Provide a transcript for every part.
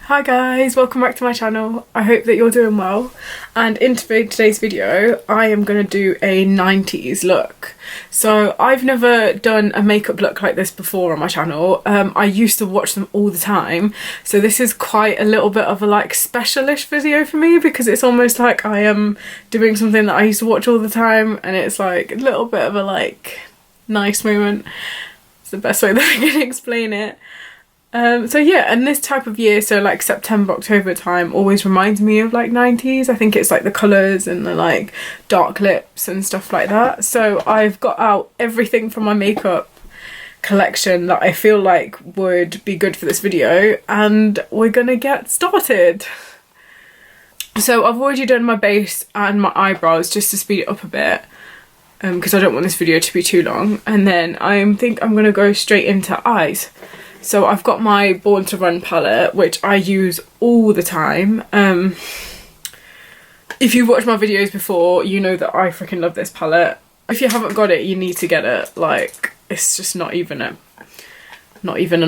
Hi guys, welcome back to my channel. I hope that you're doing well, and in today's video I am going to do a 90s look. So I've never done a makeup look like this before on my channel. I used to watch them all the time, so this is quite a little bit of a like specialish video for me because it's almost like I am doing something that I used to watch all the time, and it's like a little bit of a like nice moment. It's the best way that I can explain it. So yeah, and this type of year, so like September, October time, always reminds me of like 90s. I think it's like the colours and the like dark lips and stuff like that. So I've got out everything from my makeup collection that I feel like would be good for this video, and we're gonna get started. So I've already done my base and my eyebrows just to speed it up a bit, because I don't want this video to be too long, and then I think I'm gonna go straight into eyes. So I've got my Born to Run palette, which I use all the time. If you've watched my videos before, you know that I freaking love this palette. If you haven't got it, you need to get it. Like, it's just not even an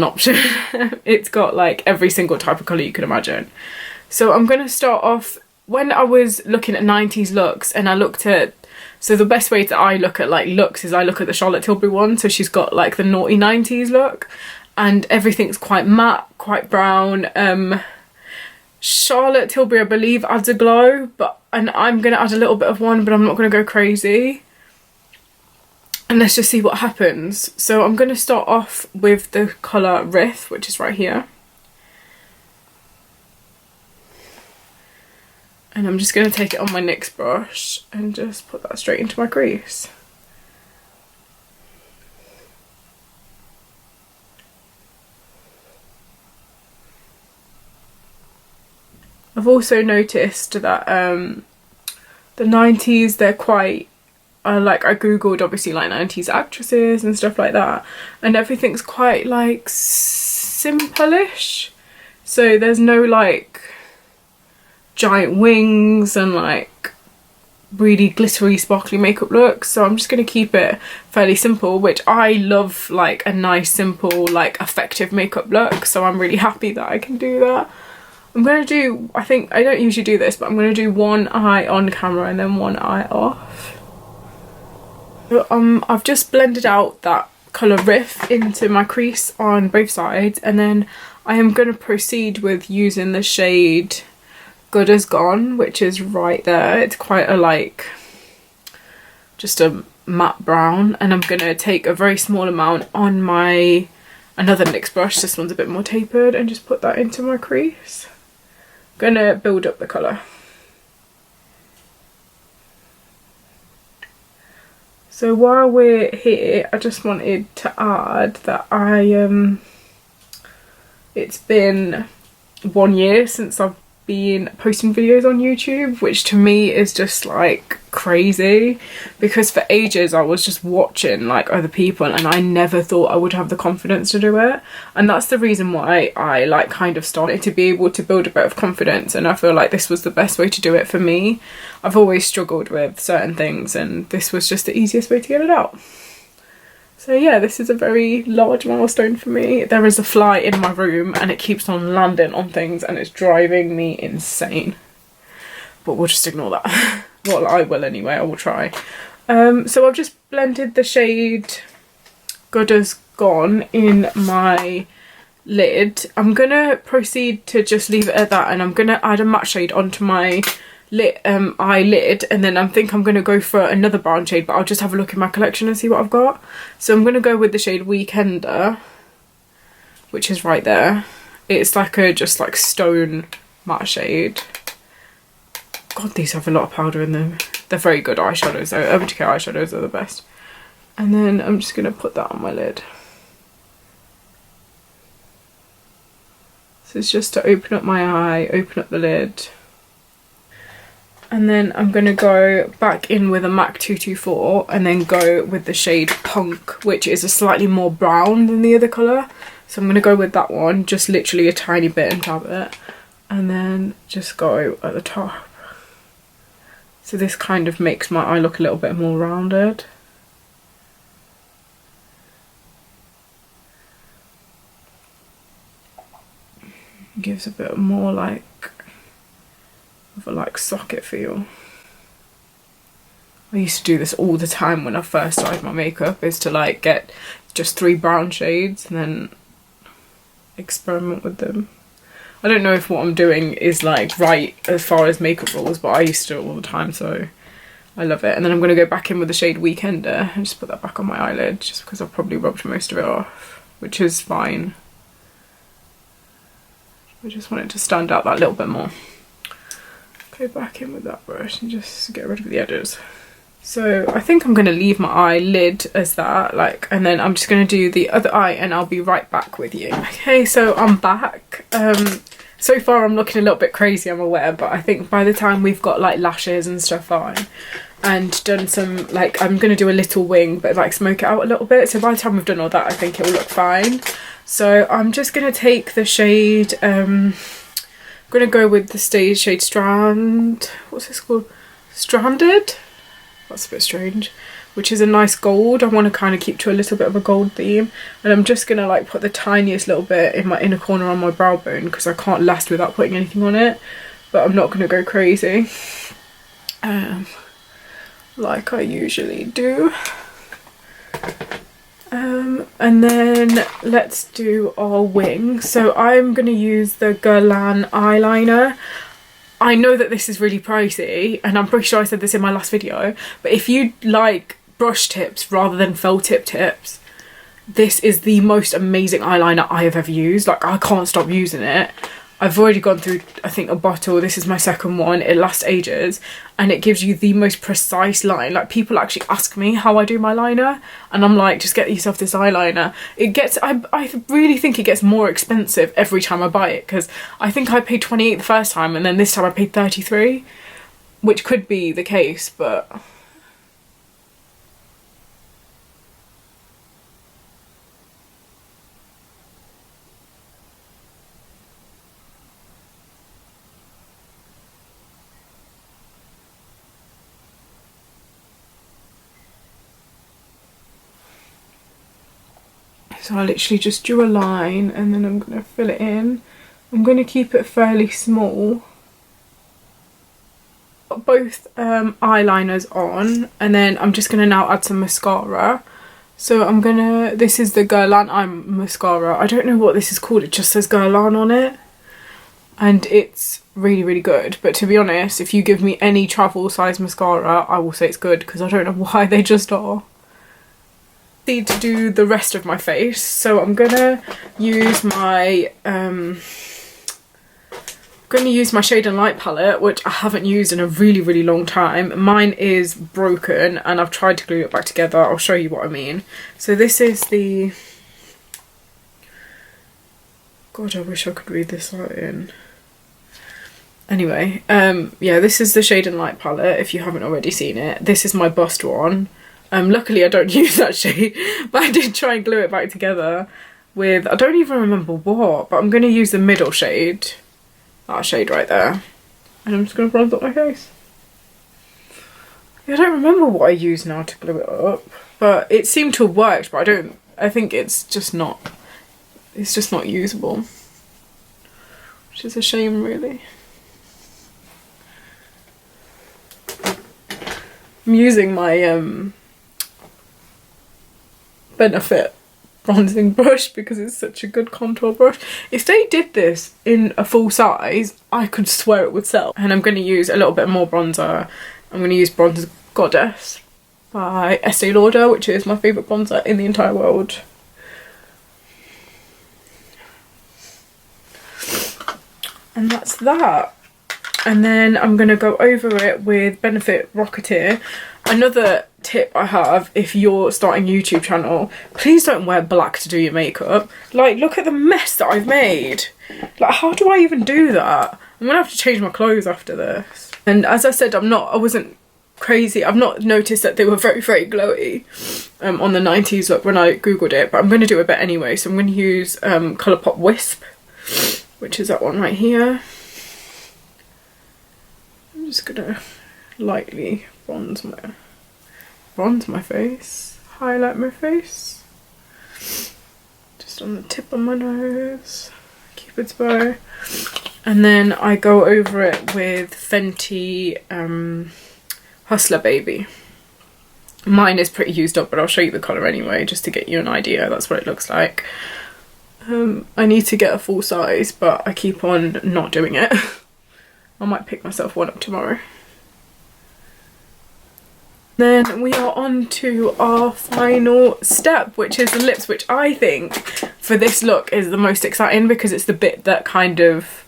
option. It's got like every single type of colour you can imagine. So I'm going to start off, when I was looking at 90s looks and I looked at, so the best way that I look at like looks is I look at the Charlotte Tilbury one. So she's got like the naughty 90s look, and everything's quite matte, quite brown. Charlotte Tilbury, I believe, adds a glow, and I'm going to add a little bit of one, but I'm not going to go crazy. And let's just see what happens. So I'm going to start off with the colour Rith, which is right here. And I'm just going to take it on my NYX brush and just put that straight into my crease. I've also noticed that the 90s, they're quite, like I googled obviously like 90s actresses and stuff like that, and everything's quite like simple-ish. So there's no like giant wings and like really glittery sparkly makeup looks, so I'm just going to keep it fairly simple, which I love, like a nice simple like effective makeup look, so I'm really happy that I can do that. I'm going to do, I think, I don't usually do this, but I'm going to do one eye on camera and then one eye off. So, I've just blended out that colour Rith into my crease on both sides, and then I am going to proceed with using the shade Good As Gone, which is right there. It's quite a like, just a matte brown, and I'm going to take a very small amount on my another NYX brush, this one's a bit more tapered, and just put that into my crease. Gonna build up the colour. So while we're here, I just wanted to add that it's been 1 year since I've been posting videos on YouTube, which to me is just like crazy, because for ages I was just watching like other people and I never thought I would have the confidence to do it, and that's the reason why I like kind of started to be able to build a bit of confidence, and I feel like this was the best way to do it for me. I've always struggled with certain things, and this was just the easiest way to get it out. So yeah, this is a very large milestone for me. There is a fly in my room and it keeps on landing on things and it's driving me insane. But we'll just ignore that. Well, I will anyway, I will try. So I've just blended the shade Good As Gone in my lid. I'm going to proceed to just leave it at that, and I'm going to add a matte shade onto my eyelid, and then I think I'm going to go for another brown shade, but I'll just have a look in my collection and see what I've got. So I'm going to go with the shade Weekender, which is right there. It's like a just like stone matte shade. God, these have a lot of powder in them. They're very good eyeshadows though. Urban Decay eyeshadows are the best. And then I'm just going to put that on my lid. So it's just to open up my eye, open up the lid. And then I'm going to go back in with a MAC 224 and then go with the shade Punk, which is a slightly more brown than the other colour. So I'm going to go with that one, just literally a tiny bit and tap it. And then just go at the top. So this kind of makes my eye look a little bit more rounded. It gives a bit more like of a like socket feel. I used to do this all the time when I first started my makeup, is to like get just 3 brown shades and then experiment with them. I don't know if what I'm doing is like right as far as makeup rules, but I used to do it all the time, so I love it. And then I'm going to go back in with the shade Weekender and just put that back on my eyelid, just because I've probably rubbed most of it off, which is fine. I just want it to stand out that little bit more. Go back in with that brush and just get rid of the edges. So I think I'm going to leave my eyelid as that, like, and then I'm just going to do the other eye and I'll be right back with you. Okay, so I'm back. So far I'm looking a little bit crazy, I'm aware, but I think by the time we've got like lashes and stuff on and done some, like, I'm going to do a little wing but like smoke it out a little bit, so by the time we've done all that I think it will look fine. So I'm just going to take the shade, I'm going to go with the shade Strand, what's this called? Stranded? That's a bit strange. Which is a nice gold. I want to kind of keep to a little bit of a gold theme. And I'm just going to like put the tiniest little bit in my inner corner on my brow bone, because I can't last without putting anything on it. But I'm not going to go crazy. Like I usually do. And then let's do our wing. So I'm going to use the GLAM eyeliner. I know that this is really pricey, and I'm pretty sure I said this in my last video, but if you like brush tips rather than felt tip tips, this is the most amazing eyeliner I have ever used. Like, I can't stop using it. I've already gone through, I think, a bottle. This is my second one. It lasts ages, and it gives you the most precise line. Like, people actually ask me how I do my liner, and I'm like, just get yourself this eyeliner. It gets, I really think it gets more expensive every time I buy it, because I think I paid 28 the first time, and then this time I paid 33, which could be the case, but so I literally just drew a line and then I'm going to fill it in. I'm going to keep it fairly small. Got both eyeliners on, and then I'm just going to now add some mascara. So I'm going to, this is the GLAM Eye mascara. I don't know what this is called, it just says GLAM on it. And it's really, really good. But to be honest, if you give me any travel size mascara, I will say it's good, because I don't know why, they just are. Need to do the rest of my face, so I'm gonna use my Shade and Light palette, which I haven't used in a really, really long time. Mine is broken and I've tried to glue it back together. I'll show you what I mean. So this is the, God, I wish I could read this writing. Anyway, yeah, this is the Shade and Light palette, if you haven't already seen it. This is my bust one. Luckily I don't use that shade, but I did try and glue it back together with, I don't even remember what, but I'm going to use the middle shade, that shade right there, and I'm just going to bronze up my face. I don't remember what I used now to glue it up, but it seemed to have worked, but I think it's just not usable, which is a shame really. I'm using my Benefit bronzing brush because it's such a good contour brush. If they did this in a full size, I could swear it would sell. And I'm going to use a little bit more bronzer. I'm going to use Bronze Goddess by Estee Lauder, which is my favourite bronzer in the entire world. And that's that. And then I'm going to go over it with Benefit Rocketeer. Another tip I have, if you're starting a YouTube channel, please don't wear black to do your makeup. Like, look at the mess that I've made. Like, how do I even do that? I'm gonna have to change my clothes after this. And as I said, I wasn't crazy. I've not noticed that they were very, very glowy on the 90s look when I googled it, but I'm gonna do a bit anyway. So I'm gonna use Colourpop Wisp, which is that one right here. I'm just gonna lightly bronze my face, highlight my face, just on the tip of my nose, keep Cupid's bow. And then I go over it with Fenty Hustler Baby. Mine is pretty used up, but I'll show you the colour anyway, just to get you an idea. That's what it looks like. I need to get a full size, but I keep on not doing it. I might pick myself one up tomorrow. Then we are on to our final step, which is the lips, which I think for this look is the most exciting because it's the bit that kind of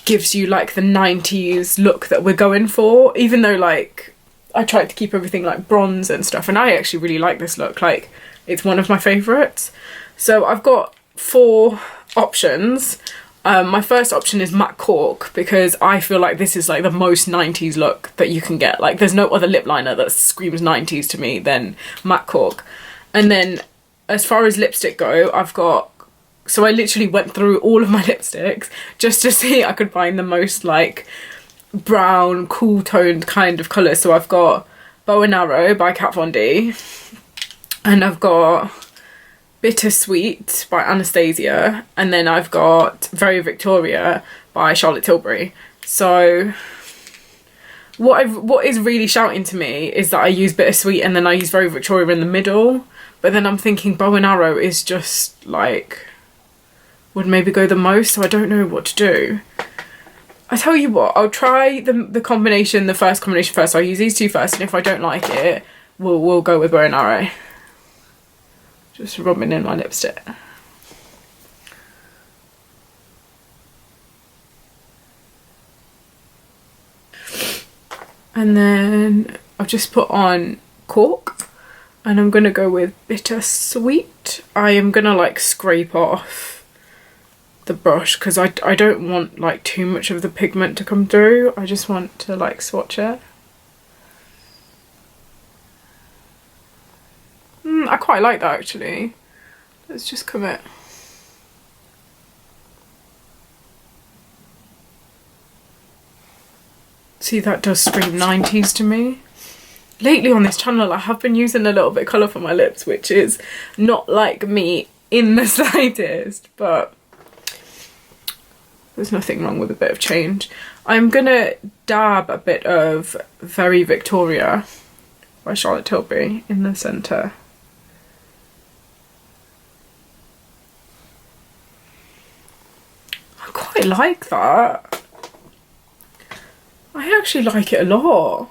gives you like the 90s look that we're going for, even though like I tried to keep everything like bronze and stuff, and I actually really like this look. Like, it's one of my favourites. So I've got 4 options. My first option is matte cork, because I feel like this is like the most 90s look that you can get. Like, there's no other lip liner that screams 90s to me than matte cork. And then as far as lipstick go, I've got, so I literally went through all of my lipsticks just to see I could find the most like brown, cool toned kind of colour. So I've got Bow and Arrow by Kat Von D, and I've got Bittersweet by Anastasia, and then I've got Very Victoria by Charlotte Tilbury. So what is really shouting to me is that I use Bittersweet and then I use Very Victoria in the middle, but then I'm thinking Bow and Arrow is just like would maybe go the most, so I don't know what to do. I tell you what, I'll try the combination, the first combination first. I'll use these 2 first, and if I don't like it, we'll go with Bow and Arrow. Just rubbing in my lipstick. And then I've just put on cork, and I'm gonna go with Bittersweet. I am gonna like scrape off the brush because I don't want like too much of the pigment to come through. I just want to like swatch it. I quite like that actually. Let's just commit. See, that does scream 90s to me. Lately on this channel I have been using a little bit of colour for my lips, which is not like me in the slightest, but there's nothing wrong with a bit of change. I'm gonna dab a bit of Very Victoria by Charlotte Tilbury in the centre. I quite like that. I actually like it a lot.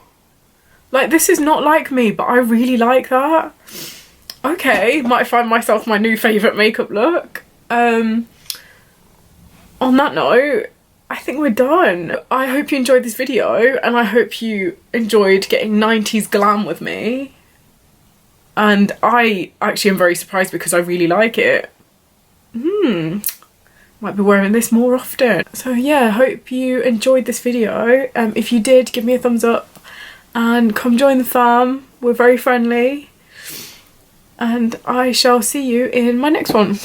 Like, this is not like me, but I really like that. Okay, might find myself my new favourite makeup look. On that note, I think we're done. I hope you enjoyed this video, and I hope you enjoyed getting 90s glam with me. And I actually am very surprised because I really like it. Might be wearing this more often. So yeah, hope you enjoyed this video. If you did, give me a thumbs up and come join the fam. We're very friendly. And I shall see you in my next one.